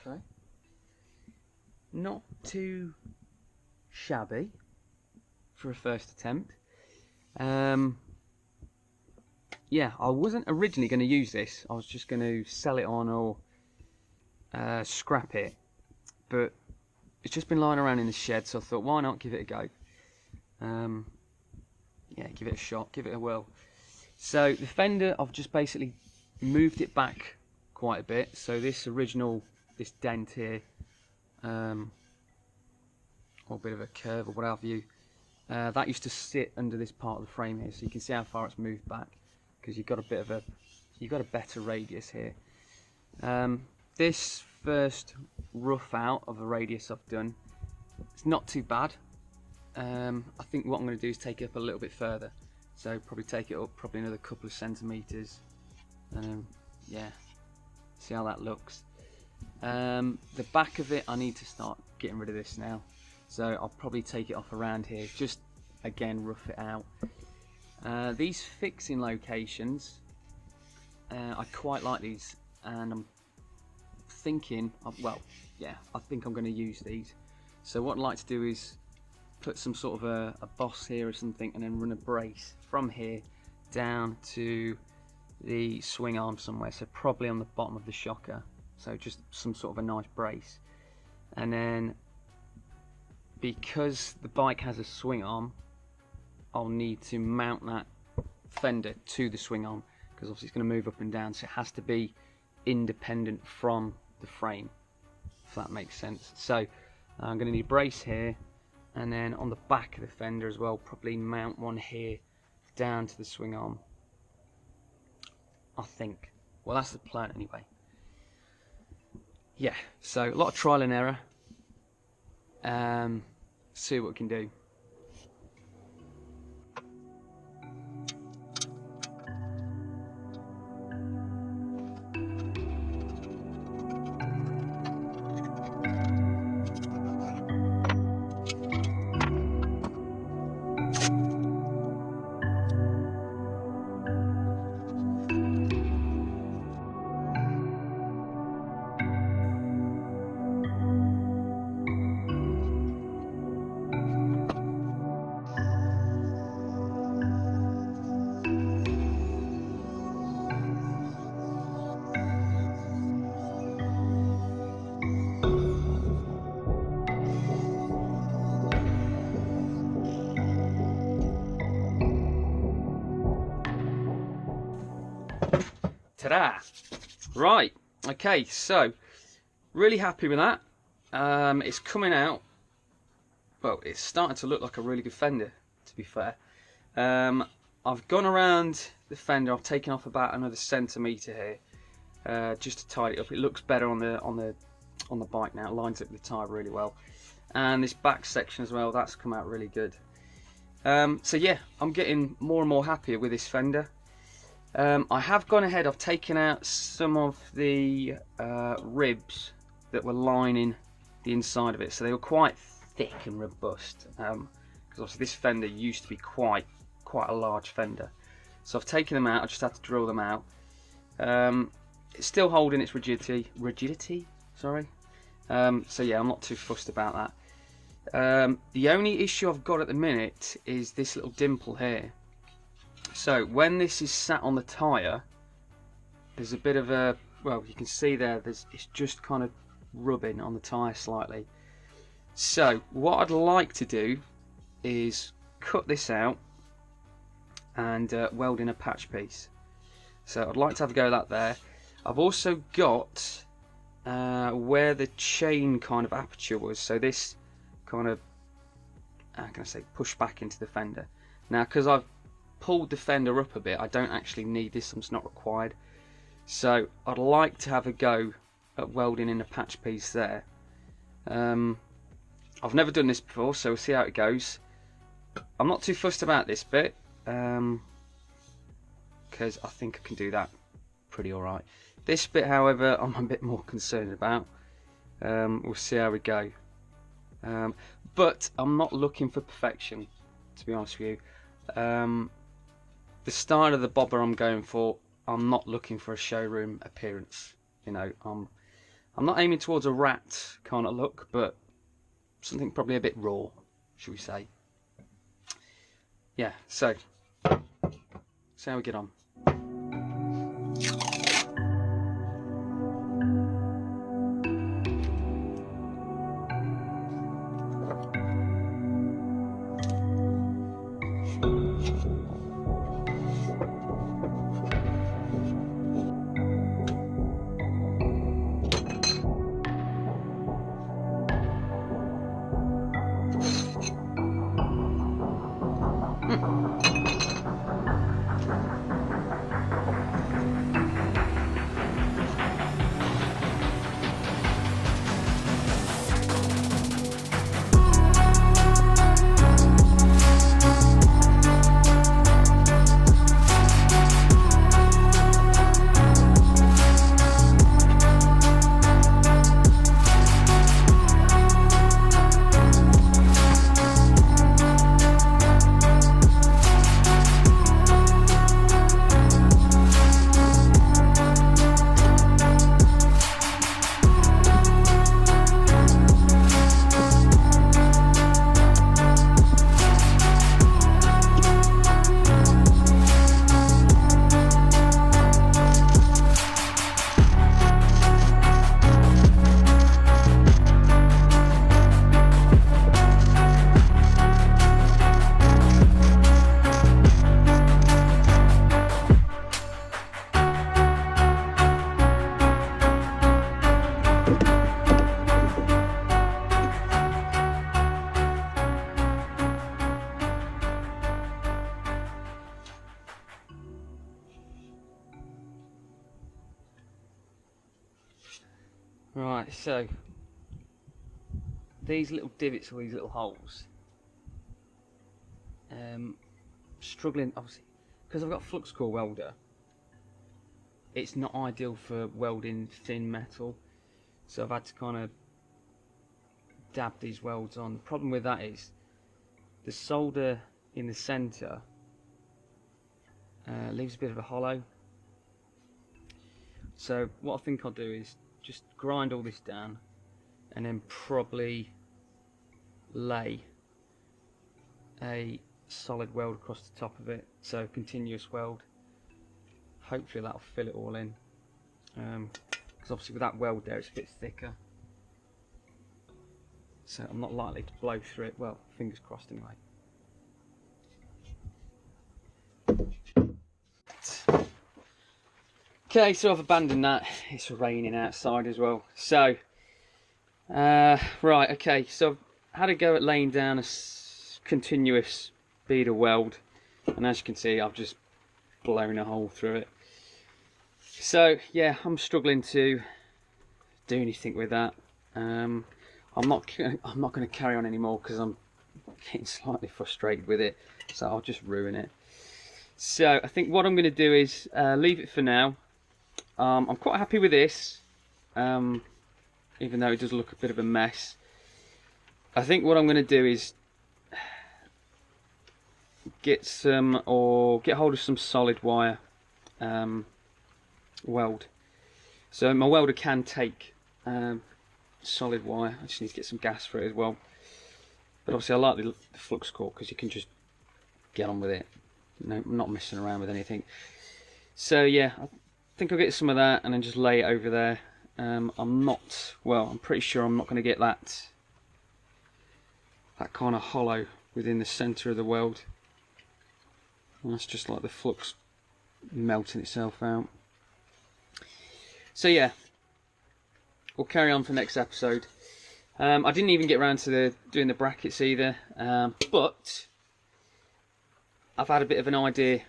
Okay. Not too shabby for a first attempt. Yeah, I wasn't originally going to use this. I was just going to sell it on or scrap it. But it's just been lying around in the shed, so I thought, why not give it a go? Yeah, give it a shot, give it a whirl. So the fender, I've just basically moved it back quite a bit. So this dent here, or a bit of a curve or what have you, that used to sit under this part of the frame here. So you can see how far it's moved back, because you've got a better radius here. This first rough out of the radius I've done, it's not too bad. I think what I'm going to do is take it up a little bit further, so probably take it up probably another couple of centimeters, and yeah, see how that looks. The back of it, I need to start getting rid of this now, so I'll probably take it off around here, just again rough it out. These fixing locations, I quite like these, and I'm thinking, well, yeah, I think I'm going to use these. So what I'd like to do is put some sort of a boss here or something, and then run a brace from here down to the swing arm somewhere, so probably on the bottom of the shocker, so just some sort of a nice brace. And then because the bike has a swing arm, I'll need to mount that fender to the swing arm, because obviously it's going to move up and down, so it has to be independent from the frame, if that makes sense. So I'm going to need a brace here, and then on the back of the fender as well, probably mount one here down to the swing arm, I think. Well, that's the plan anyway. Yeah, so a lot of trial and error. See what we can do. Ta-da! Right, okay, so really happy with that. It's coming out, well, it's starting to look like a really good fender, to be fair. I've gone around the fender, I've taken off about another centimetre here, just to tidy it up. It looks better on the bike now, it lines up the tyre really well. And this back section as well, that's come out really good. So yeah, I'm getting more and more happier with this fender. I have gone ahead, I've taken out some of the ribs that were lining the inside of it, so they were quite thick and robust, because obviously this fender used to be quite a large fender. So I've taken them out, I just had to drill them out. It's still holding its rigidity, sorry. So yeah, I'm not too fussed about that. The only issue I've got at the minute is this little dimple here. So when this is sat on the tyre, there's a bit of a, well, you can see there, it's just kind of rubbing on the tyre slightly. So what I'd like to do is cut this out and weld in a patch piece. So I'd like to have a go at that there. I've also got where the chain kind of aperture was, so this kind of, how can I say, push back into the fender. Now because I've pulled the fender up a bit, I don't actually need this, it's not required. So I'd like to have a go at welding in a patch piece there. I've never done this before, so we'll see how it goes. I'm not too fussed about this bit, because I think I can do that pretty alright. This bit, however, I'm a bit more concerned about. We'll see how we go. But I'm not looking for perfection, to be honest with you. The style of the bobber I'm going for, I'm not looking for a showroom appearance. You know, I'm I'm not aiming towards a rat kind of look, but something probably a bit raw, should we say. Yeah, so see how we get on. Right, so these little divots or these little holes, struggling obviously because I've got a flux core welder. It's not ideal for welding thin metal, so I've had to kind of dab these welds on. The problem with that is the solder in the centre leaves a bit of a hollow. So what I think I'll do is just grind all this down and then probably lay a solid weld across the top of it, so continuous weld. Hopefully that'll fill it all in, because obviously with that weld there it's a bit thicker, so I'm not likely to blow through it. Well, fingers crossed anyway. Okay, so I've abandoned that. It's raining outside as well. So, right, okay, so I've had a go at laying down a continuous bead of weld, and as you can see, I've just blown a hole through it. So, yeah, I'm struggling to do anything with that. I'm not going to carry on anymore because I'm getting slightly frustrated with it. So I'll just ruin it. So I think what I'm going to do is leave it for now. I'm quite happy with this, even though it does look a bit of a mess. I think what I'm going to do is get hold of some solid wire weld. So my welder can take solid wire. I just need to get some gas for it as well. But obviously I like the flux core because you can just get on with it. No, I'm not messing around with anything. So yeah, I think I'll get some of that and then just lay it over there. I'm pretty sure I'm not going to get that kind of hollow within the centre of the weld. And that's just like the flux melting itself out. So yeah, we'll carry on for the next episode. I didn't even get around to doing the brackets either, but I've had a bit of an idea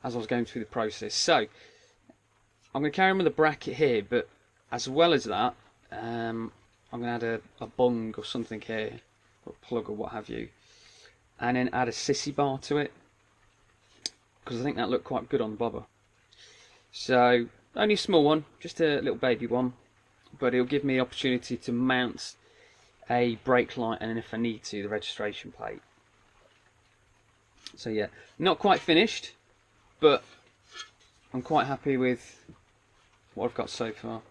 as I was going through the process. So I'm going to carry on with the bracket here, but as well as that, I'm going to add a bung or something here, or a plug or what have you, and then add a sissy bar to it, because I think that looked quite good on the bobber. So only a small one, just a little baby one, but it'll give me the opportunity to mount a brake light and, if I need to, the registration plate. So yeah, not quite finished, but I'm quite happy with what I've got so far.